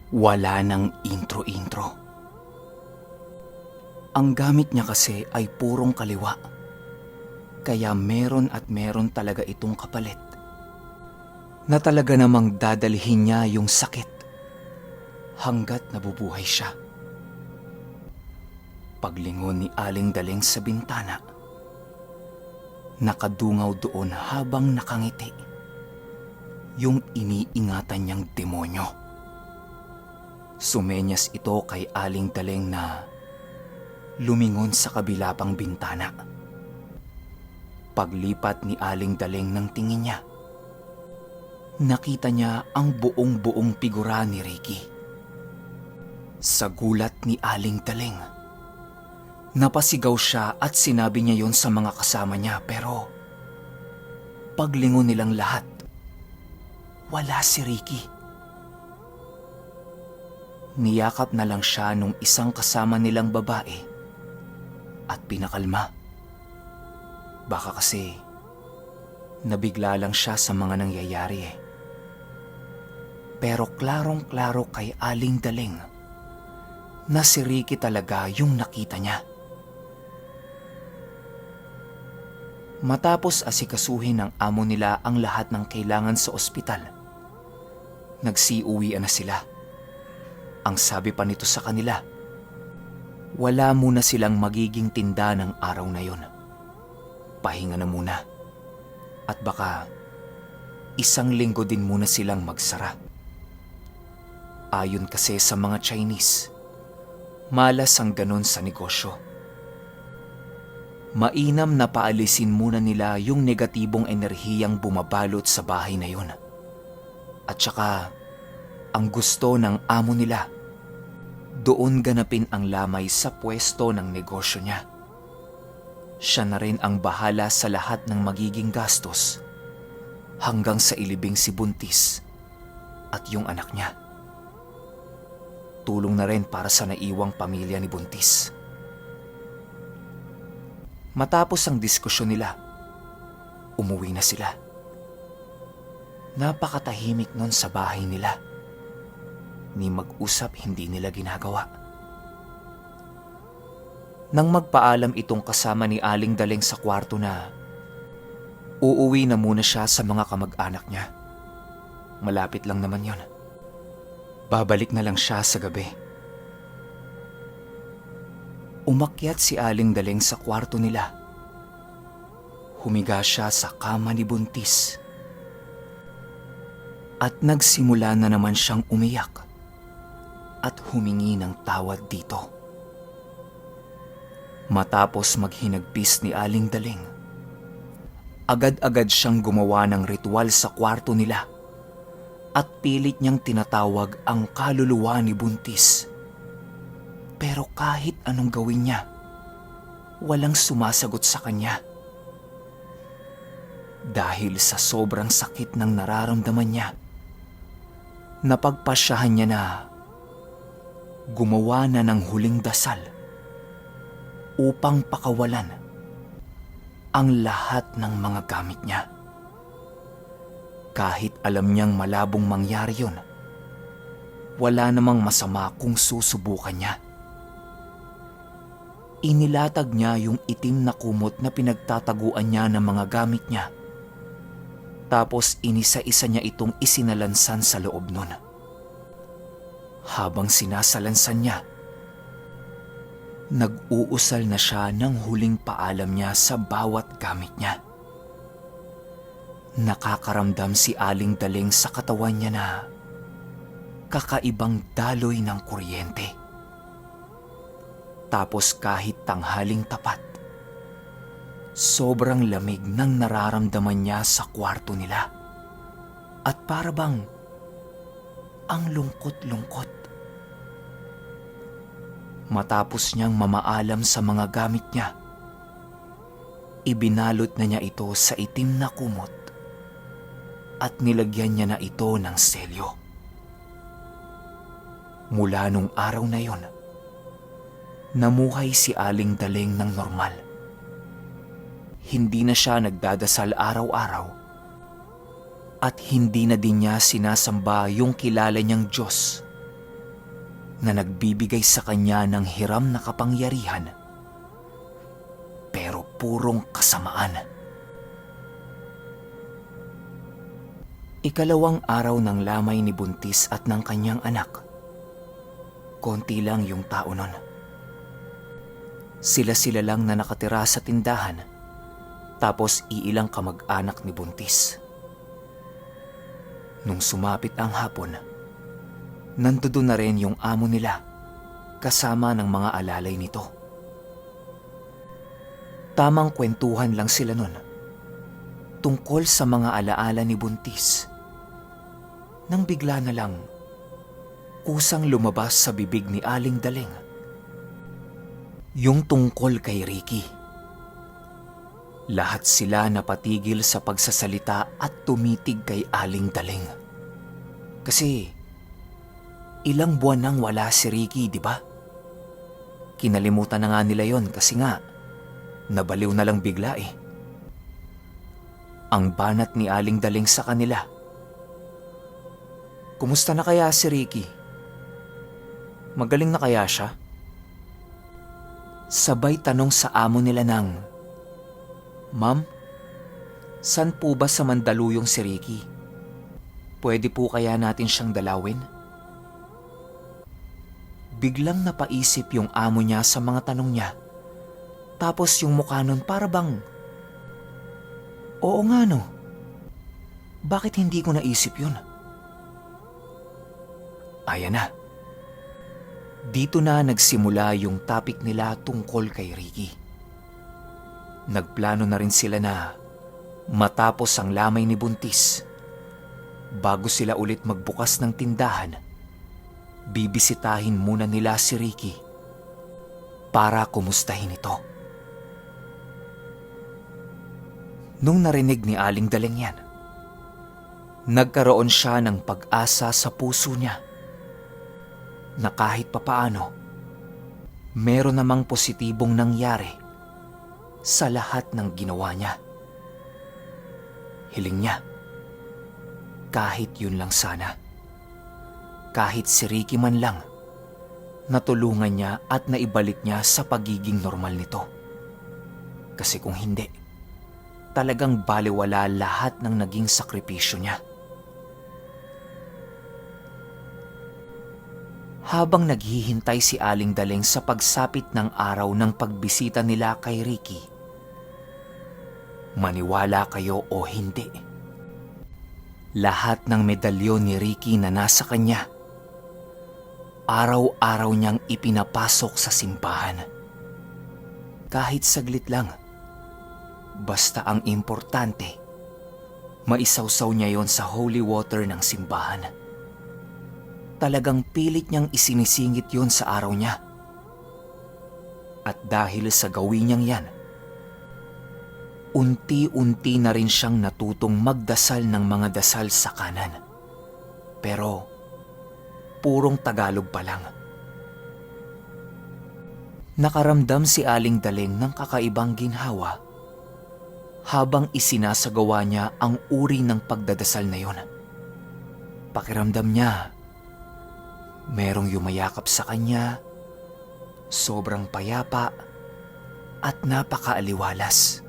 Wala nang intro-intro. Ang gamit niya kasi ay purong kaliwa. Kaya meron at meron talaga itong kapalit na talaga namang dadalhin niya yung sakit hanggat nabubuhay siya. Paglingon ni Aling Daleng sa bintana, nakadungaw doon habang nakangiti yung iniingatan niyang demonyo. Sumenyas ito kay Aling Daleng na lumingon sa kabila pang bintana. Paglipat ni Aling Daleng ng tingin niya, nakita niya ang buong-buong figura ni Ricky. Sa gulat ni Aling Daleng, napasigaw siya at sinabi niya yon sa mga kasama niya, pero paglingon nilang lahat, wala si Ricky. Niyakap na lang siya nung isang kasama nilang babae at pinakalma. Baka kasi nabigla lang siya sa mga nangyayari eh. Pero klarong-klaro kay Aling Daleng na si Ricky talaga yung nakita niya. Matapos asikasuhin ng amo nila ang lahat ng kailangan sa ospital, nagsiuwian na sila. Ang sabi pa nito sa kanila, wala muna silang magiging tinda ng araw na yon. Pahinga na muna. At baka 1 linggo din muna silang magsara. Ayon kasi sa mga Chinese, malas ang ganon sa negosyo. Mainam na paalisin muna nila yung negatibong enerhiyang bumabalot sa bahay na yon. At saka, ang gusto ng amo nila, doon ganapin ang lamay sa pwesto ng negosyo niya. Siya na rin ang bahala sa lahat ng magiging gastos hanggang sa ilibing si Buntis at yung anak niya. Tulong na rin para sa naiwang pamilya ni Buntis. Matapos ang diskusyon nila, umuwi na sila. Napakatahimik nun sa bahay nila. Ni mag-usap hindi nila ginagawa. Nang magpaalam itong kasama ni Aling Daleng sa kwarto na uuwi na muna siya sa mga kamag-anak niya. Malapit lang naman yon. Babalik na lang siya sa gabi. Umakyat si Aling Daleng sa kwarto nila. Humiga siya sa kama ni Buntis. At nagsimula na naman siyang umiyak at humingi ng tawad dito. Matapos maghinagpis ni Aling Daleng, agad-agad siyang gumawa ng ritual sa kwarto nila at pilit niyang tinatawag ang kaluluwa ni Buntis. Pero kahit anong gawin niya, walang sumasagot sa kanya. Dahil sa sobrang sakit ng nararamdaman niya, napagpasyahan niya na gumawa na ng huling dasal upang pakawalan ang lahat ng mga gamit niya. Kahit alam niyang malabong mangyari yun, wala namang masama kung susubukan niya. Inilatag niya yung itim na kumot na pinagtataguan niya ng mga gamit niya. Tapos inisa-isa niya itong isinalansan sa loob nun. Habang sinasalansan niya, nag-uusal na siya ng huling paalam niya sa bawat gamit niya. Nakakaramdam si Aling Daleng sa katawan niya na kakaibang daloy ng kuryente. Tapos kahit tanghaling tapat, sobrang lamig ng nararamdaman niya sa kwarto nila. At para bang ang lungkot-lungkot. Matapos niyang mamaalam sa mga gamit niya, ibinalot na niya ito sa itim na kumot at nilagyan niya na ito ng selyo. Mula nung araw na yon, namuhay si Aling Daleng ng normal. Hindi na siya nagdadasal araw-araw at hindi na din niya sinasamba yung kilala niyang Diyos na nagbibigay sa kanya ng hiram na kapangyarihan, pero purong kasamaan. Ikalawang araw ng lamay ni Buntis at ng kanyang anak. Konti lang yung tao nun. Sila-sila lang na nakatira sa tindahan, tapos iilang kamag-anak ni Buntis. Nung sumapit ang hapon, nandoon na rin yung amo nila kasama ng mga alalay nito. Tamang kwentuhan lang sila nun tungkol sa mga alaala ni Buntis. Nang bigla na lang, kusang lumabas sa bibig ni Aling Daling yung tungkol kay Ricky. Lahat sila napatigil sa pagsasalita at tumitig kay Aling Daling. Kasi ilang buwan nang wala si Ricky, di ba? Kinalimutan na nga nila yon kasi nga nabaliw na lang bigla eh. Ang banat ni Aling Daling sa kanila, "Kumusta na kaya si Ricky? Magaling na kaya siya?" Sabay tanong sa amo nila ng, "Ma'am, saan po ba sa Mandaluyong si Ricky? Pwede po kaya natin siyang dalawin?" Biglang napaisip yung amo niya sa mga tanong niya. Tapos yung mukha nun para bang, "Oo nga no, bakit hindi ko naisip yun?" Ayan na. Dito na nagsimula yung topic nila tungkol kay Ricky. Nagplano na rin sila na matapos ang lamay ni Buntis, bago sila ulit magbukas ng tindahan, bibisitahin muna nila si Ricky para kumustahin ito. Nung narinig ni Aling Daling yan, nagkaroon siya ng pag-asa sa puso niya na kahit papaano, meron namang positibong nangyari sa lahat ng ginawa niya. Hiling niya, kahit yun lang sana. Kahit si Ricky man lang, natulungan niya at naibalik niya sa pagiging normal nito. Kasi kung hindi, talagang balewala lahat ng naging sakripisyo niya. Habang naghihintay si Aling Daling sa pagsapit ng araw ng pagbisita nila kay Ricky, maniwala kayo o hindi, lahat ng medalyon ni Ricky na nasa kanya, araw-araw niyang ipinapasok sa simbahan. Kahit saglit lang, basta ang importante, maisawsaw niya yon sa holy water ng simbahan. Talagang pilit niyang isinisingit yon sa araw niya. At dahil sa gawin niyang yan, unti-unti na rin siyang natutong magdasal ng mga dasal sa kanan. Pero purong Tagalog pa lang. Nakaramdam si Aling Daling ng kakaibang ginhawa habang isinasagawa niya ang uri ng pagdadasal na yon. Pakiramdam niya, merong yumayakap sa kanya, sobrang payapa at napakaaliwalas.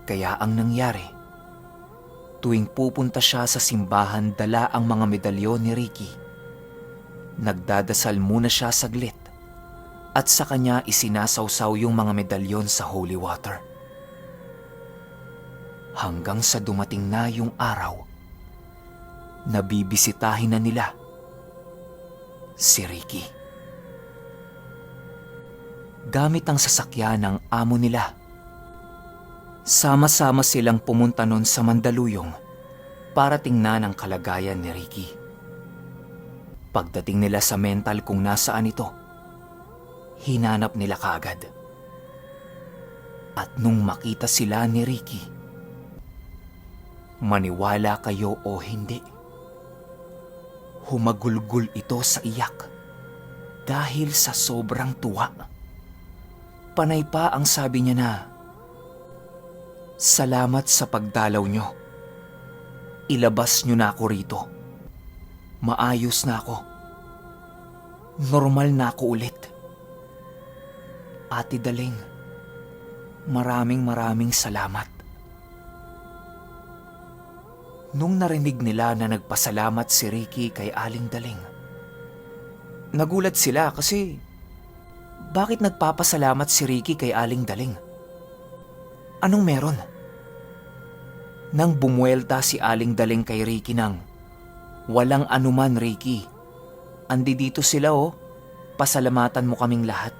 Kaya ang nangyari, tuwing pupunta siya sa simbahan dala ang mga medalyon ni Ricky, nagdadasal muna siya saglit at sa kanya isinasawsaw yung mga medalyon sa holy water. Hanggang sa dumating na yung araw na bibisitahin na nila si Ricky. Gamit ang sasakyan ng amo nila, sama-sama silang pumunta nun sa Mandaluyong para tingnan ang kalagayan ni Ricky. Pagdating nila sa mental kung nasaan ito, hinanap nila kaagad. At nung makita sila ni Ricky, maniwala kayo o hindi, humagulgul ito sa iyak dahil sa sobrang tuwa. Panay pa ang sabi niya na, "Salamat sa pagdalaw nyo. Ilabas nyo na ako rito. Maayos na ako. Normal na ako ulit. Ate Daling, maraming salamat. Nung narinig nila na nagpasalamat si Ricky kay Aling Daling, nagulat sila kasi bakit nagpapasalamat si Ricky kay Aling Daling? Anong meron? Nang bumuelta si Aling Daling kay Ricky nang, "Walang anuman, Ricky. Andi dito sila oh. Pasalamatan mo kaming lahat."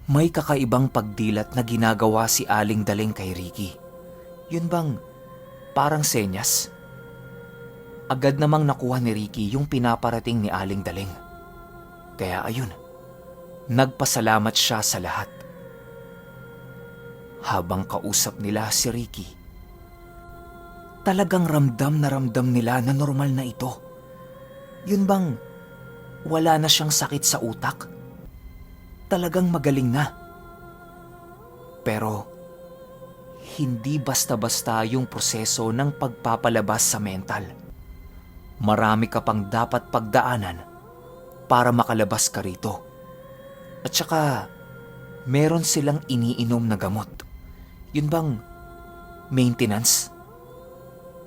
May kakaibang pagdilat na ginagawa si Aling Daling kay Ricky. Yun bang parang senyas? Agad namang nakuha ni Ricky yung pinaparating ni Aling Daling. Kaya ayun, nagpasalamat siya sa lahat. Habang kausap nila si Ricky, talagang ramdam na ramdam nila na normal na ito. Yun bang wala na siyang sakit sa utak? Talagang magaling na. Pero hindi basta-basta yung proseso ng pagpapalabas sa mental. Marami ka pang dapat pagdaanan para makalabas ka rito. At saka, meron silang iniinom na gamot. Yun bang maintenance?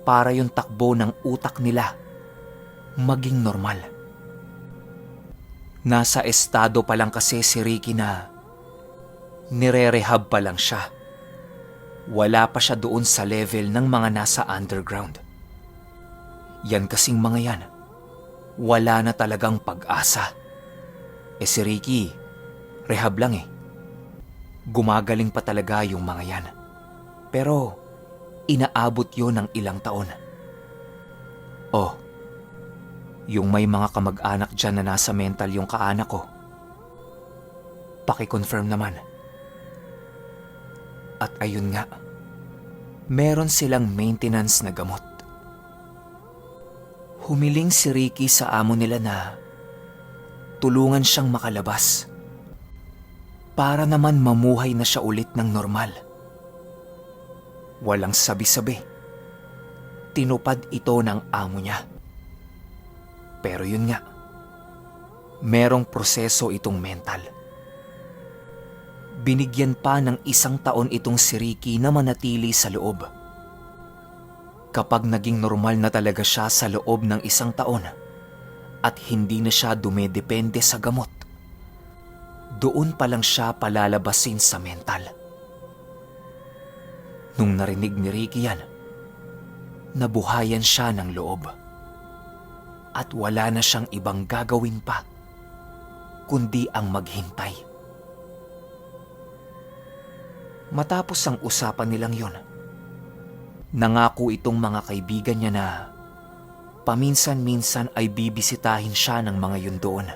Para yung takbo ng utak nila maging normal. Nasa estado pa lang kasi si Ricky na nire-rehab pa lang siya. Wala pa siya doon sa level ng mga nasa underground. Yan kasing mga yan, wala na talagang pag-asa. Si Ricky, rehab lang eh. Gumagaling pa talaga yung mga yan. Pero inaabot yon ng ilang taon. Oh, yung may mga kamag-anak dyan na nasa mental yung kaanak ko, paki-confirm naman. At ayun nga, meron silang maintenance na gamot. Humiling si Ricky sa amo nila na tulungan siyang makalabas para naman mamuhay na siya ulit ng normal. Walang sabi-sabi. Tinupad ito ng amo niya. Pero yun nga, merong proseso itong mental. Binigyan pa ng 1 taon itong si Ricky na manatili sa loob. Kapag naging normal na talaga siya sa loob ng 1 taon at hindi na siya dumedepende sa gamot, doon pa lang siya palalabasin sa mental. Nung narinig ni Ricky yan, nabuhayan siya ng loob. At wala na siyang ibang gagawin pa kundi ang maghintay. Matapos ang usapan nilang yon, nangako itong mga kaibigan niya na paminsan-minsan ay bibisitahin siya ng mga yun doon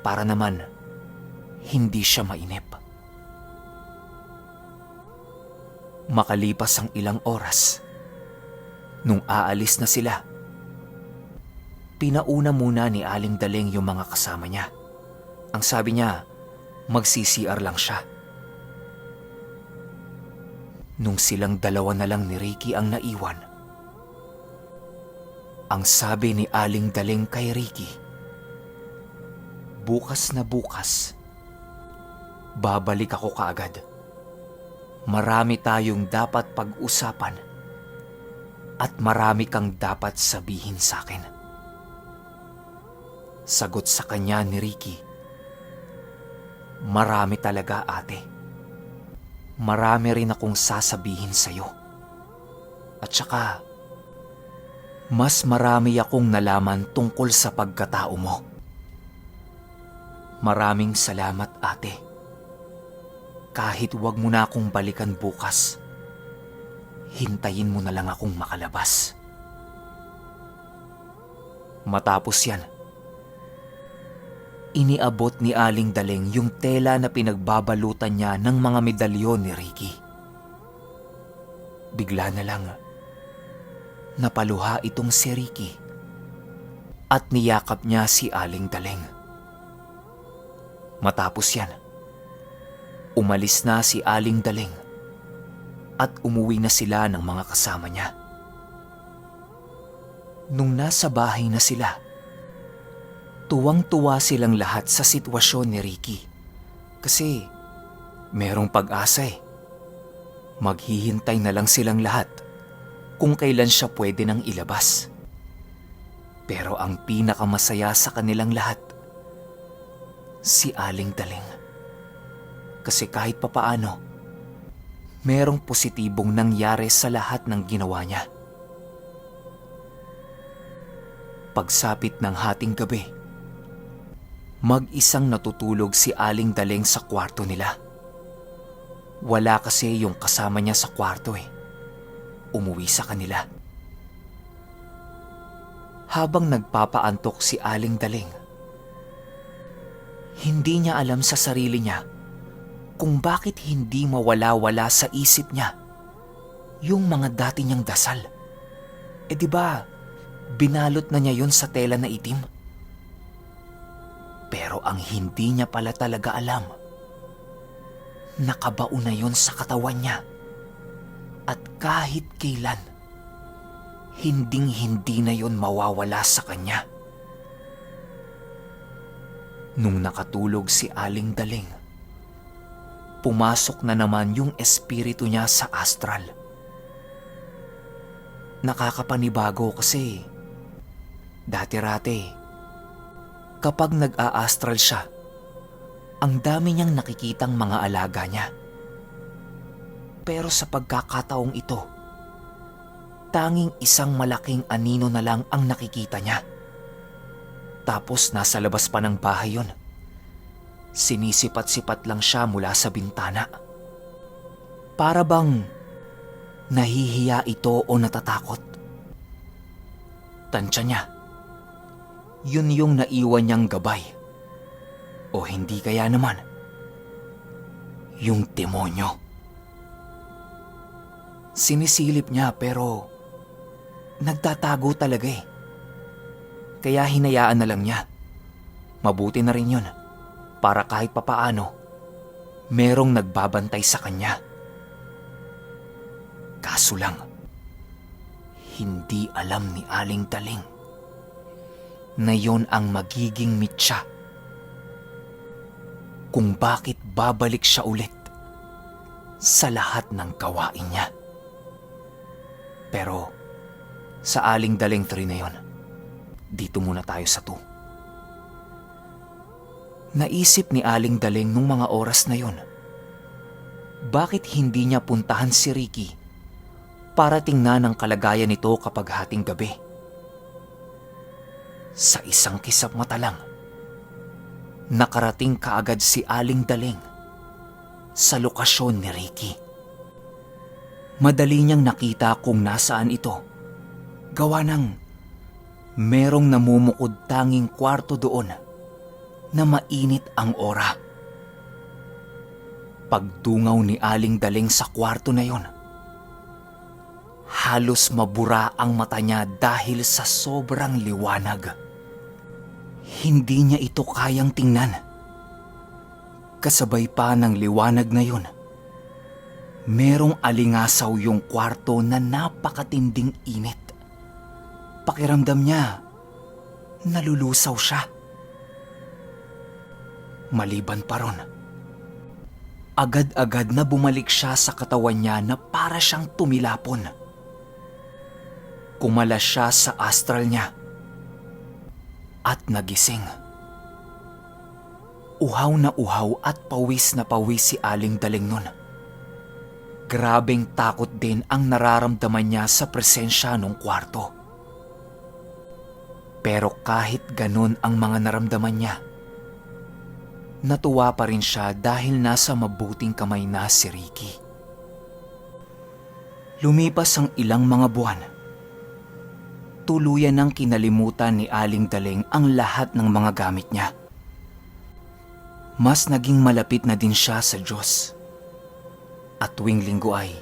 para naman hindi siya mainip. Makalipas ang ilang oras, nung aalis na sila, pinauna muna ni Aling Daling yung mga kasama niya. Ang sabi niya, mag-CCR lang siya. Nung silang dalawa na lang ni Ricky ang naiwan, ang sabi ni Aling Daling kay Ricky, bukas na bukas, babalik ako kaagad. Marami tayong dapat pag-usapan at marami kang dapat sabihin sa akin. Sagot sa kanya ni Ricky, marami talaga ate. Marami rin akong sasabihin sa'yo. At saka, mas marami akong nalaman tungkol sa pagkatao mo. Maraming salamat ate. Kahit wag mo na akong balikan bukas, hintayin mo na lang akong makalabas. Matapos yan, iniabot ni Aling Daling yung tela na pinagbabalutan niya ng mga medalyon ni Ricky. Bigla na lang, napaluha itong si Ricky at niyakap niya si Aling Daling. Matapos yan, umalis na si Aling Daling at umuwi na sila ng mga kasama niya. Nung nasa bahay na sila, Tuwang-tuwa silang lahat sa sitwasyon ni Ricky. Kasi merong pag-asa eh. Maghihintay na lang silang lahat kung kailan siya pwede nang ilabas. Pero ang pinakamasaya sa kanilang lahat, si Aling Daling. Kasi kahit papaano, merong positibong nangyari sa lahat ng ginawa niya. Pagsapit ng hating gabi, mag-isang natutulog si Aling Daling sa kwarto nila. Wala kasi yung kasama niya sa kwarto eh. Umuwi sa kanila. Habang nagpapaantok si Aling Daling, hindi niya alam sa sarili niya kung bakit hindi mawala-wala sa isip niya yung mga dati niyang dasal. Eh di ba, binalot na niya yun sa tela na itim? Pero ang hindi niya pala talaga alam, nakabaon na yun sa katawan niya. At kahit kailan, hinding-hindi na yun mawawala sa kanya. Nung nakatulog si Aling Daling, pumasok na naman yung espiritu niya sa astral. Nakakapanibago kasi dati-rati, kapag nag-a-astral siya, ang dami niyang nakikitang mga alaga niya. Pero sa pagkakataong ito, tanging isang malaking anino na lang ang nakikita niya. Tapos nasa labas pa ng bahay yun. Sinisipat-sipat lang siya mula sa bintana. Para bang nahihiya ito o natatakot. Tansya niya, yun yung naiwan niyang gabay. O hindi kaya naman, yung demonyo. Sinisilip niya pero nagtatago talaga eh. Kaya hinayaan na lang niya. Mabuti na rin yun para kahit papaano merong nagbabantay sa kanya. Kaso lang, hindi alam ni Aling Daling na yon ang magiging mitya kung bakit babalik siya ulit sa lahat ng gawain niya. Pero sa Aling Daling 3 na yon, dito muna tayo sa 2. Naisip ni Aling Daling nung mga oras na yon, bakit hindi niya puntahan si Ricky para tingnan ang kalagayan nito kapag hating gabi? Sa isang kisap mata lang, nakarating kaagad si Aling Daling sa lokasyon ni Ricky. Madali niyang nakita kung nasaan ito, gawa ng merong namumukod tanging kwarto doon na mainit ang aura. Pagdungaw ni Aling Daling sa kwarto na yon, halos mabura ang mata niya dahil sa sobrang liwanag. Hindi niya ito kayang tingnan. Kasabay pa ng liwanag na yon, merong alingasaw yung kwarto na napakatinding init. Pakiramdam niya, nalulusaw siya. Maliban pa ron, agad-agad na bumalik siya sa katawan niya na para siyang tumilapon. Kumalas siya sa astral niya at nagising. Uhaw na uhaw at pawis na pawis si Aling Daling nun. Grabeng takot din ang nararamdaman niya sa presensya ng kwarto. Pero kahit ganun ang mga naramdaman niya, natuwa pa rin siya dahil nasa mabuting kamay na si Ricky. Lumipas ang ilang mga buwan. Tuluyan ng kinalimutan ni Aling Daling ang lahat ng mga gamit niya. Mas naging malapit na din siya sa Diyos. At tuwing linggo ay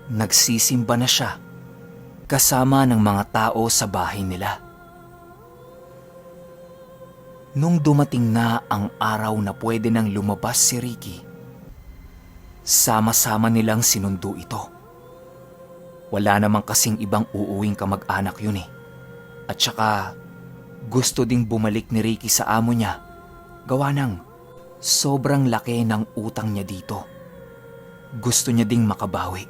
nagsisimba na siya kasama ng mga tao sa bahay nila. Nung dumating na ang araw na pwede nang lumabas si Ricky, sama-sama nilang sinundo ito. Wala namang kasing ibang uuwing kamag-anak yun eh. At saka Gusto ding bumalik ni Ricky sa amo niya, gawa ng sobrang laki ng utang niya dito. Gusto niya ding makabawi.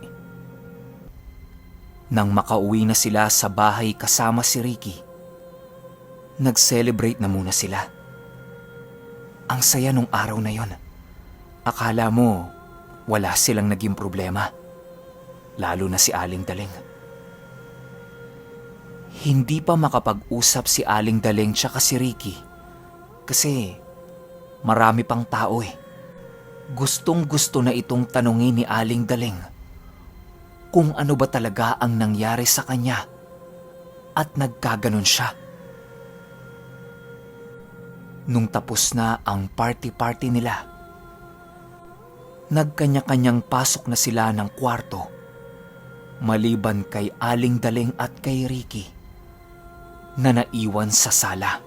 Nang makauwi na sila sa bahay kasama si Ricky, nag-celebrate na muna sila. Ang saya nung araw na yon. Akala mo wala silang naging problema, lalo na si Aling Daleng. Hindi pa makapag-usap si Aling Daleng tsaka si Ricky kasi marami pang tao eh. Gustong-gusto na itong tanungin ni Aling Daleng kung ano ba talaga ang nangyari sa kanya at nagkaganon siya. Nung tapos na ang party-party nila, nagkanya-kanyang pasok na sila ng kwarto maliban kay Aling Daleng at kay Ricky na naiwan sa sala.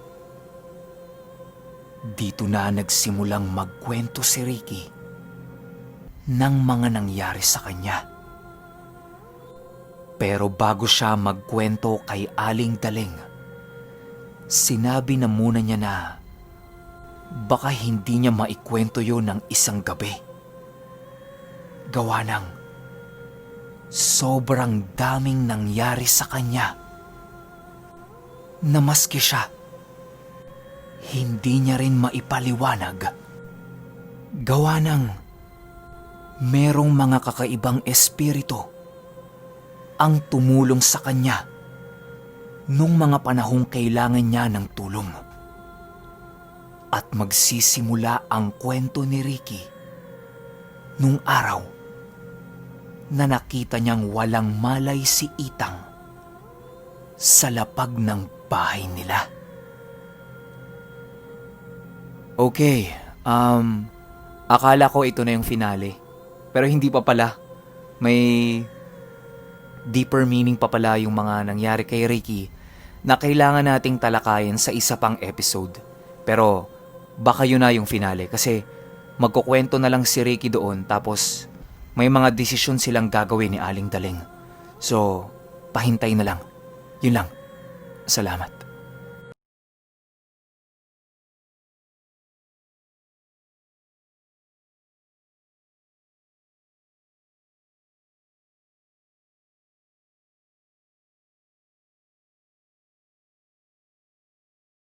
Dito na nagsimulang magkwento si Ricky ng mga nangyari sa kanya. Pero bago siya magkwento kay Aling Daleng, sinabi na muna niya na baka hindi niya maikwento yun ng isang gabi. Gawa ng sobrang daming nangyari sa kanya na maski siya, hindi niya rin maipaliwanag. Gawa ng merong mga kakaibang espiritu ang tumulong sa kanya nung mga panahong kailangan niya ng tulong. At magsisimula ang kwento ni Ricky nung araw na nakita niyang walang malay si Itang sa lapag ng bahay nila. Okay, akala ko ito na yung finale. Pero hindi pa pala. May deeper meaning pa pala yung mga nangyari kay Ricky na kailangan nating talakayin sa isa pang episode. Pero baka yun na yung finale kasi magkukwento na lang si Ricky doon tapos may mga desisyon silang gagawin ni Aling Daleng. So, pahintay na lang. Yun lang. Salamat.